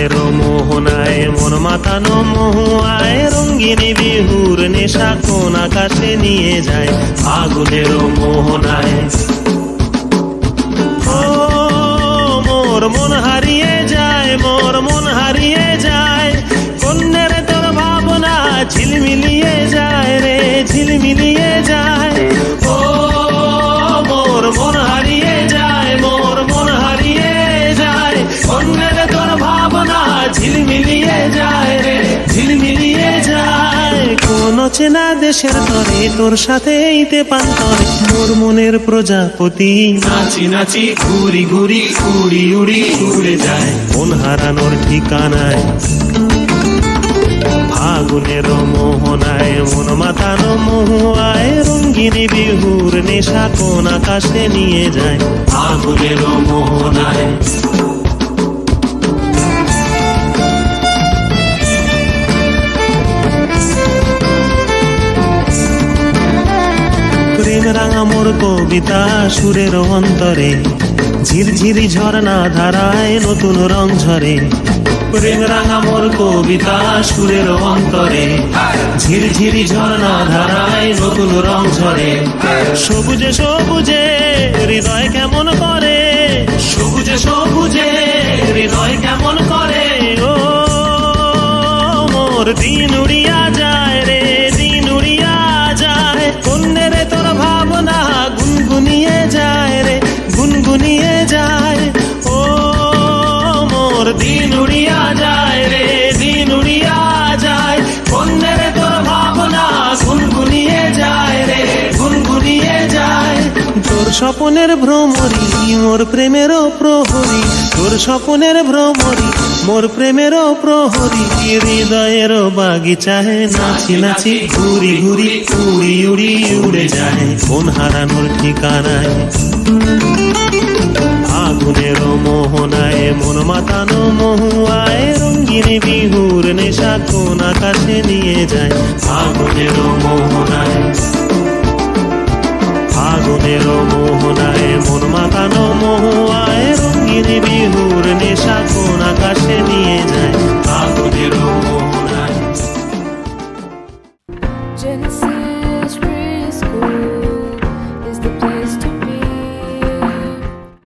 ফাগুনের মোহনায় মন মাতানো মহুয়ায় রঙ্গিনী বিহুর নেশা কোন আকাশে নিয়ে যায় ফাগুনের মোহনায়। ও মোর মন হারিয়ে যায়, মোর মন হারিয়ে যায়, কন্যের তোর ভাবনা ঝিলমিলিয়ে যায় রে ঝিলমিলিয়ে যায়। ও মোর মন হারিয়ে যায়, মোর মন হারিয়ে যায়, কন্যের তোর ভাবনা ঝিলমিলিয়ে যায় রে ঝিলমিলিয়ে যায়। কোন চেনা দেশের তরে তোর সাথে এইতে পান্তরে মোর মনের প্রজাপতি নাচি নাচি ঘুরি ঘুরি উড়ি উড়ি উড়ে যায় মন হারানোর ঠিকানায়। ফাগুনের মোহনায় মন মাতানো মহুয়ায় রঙ্গিনী বিহুর নেশা কোন আকাশে নিয়ে যায় ফাগুনের মোহনায়। প্রেম রাঙা মোর কবিতা সুরের অন্তরে ঝিরঝিরি ঝর্ণা ধারায় নতুন রং ঝরে। প্রেম রাঙা মোর কবিতা সুরের অন্তরে ঝিরঝিরি ঝর্ণা ধারায় নতুন রং ঝরে। সবুজে সবুজে হৃদয় কেমন করে, সবুজে সবুজে হৃদয় কেমন করে। ও মোর দিন উড়িয়া যায় রে দিন উড়িয়া যায়, কন্যের তোর ভাবনা গুনগুনিয়ে যায় রে গুনগুনিয়ে যায়। ও মোর দিন উড়িয়া যায় রে দিন উড়িয়া যায়, কন্যের তোর ভাবনা গুনগুনিয়ে যায় রে গুনগুনিয়ে যায়। তোর স্বপনের ভ্রমরি মোর প্রেমেরও প্রহরী, তোর স্বপনের ভ্রমরি মোর প্রেমেরও প্রহরী। হৃদয়ের বাগিচায় নাচি নাচি ঘুরি ঘুরি উড়ি উড়ি উড়ে যায় মন হারানোর ঠিকানায়। ফাগুনের মোহনায় মন মাতানো মহুয়ায় রঙ্গিনী বিহুর নেশা কোন আকাশে নিয়ে যায় ফাগুনের মোহনায়। ফাগুনের মোহনায় মন মাতানো মহুয়ায় রঙ্গিনী বিহুর নেশা কোন আকাশে নিয়ে যায় ফাগুনের মোহনায়। Genesis Preschool.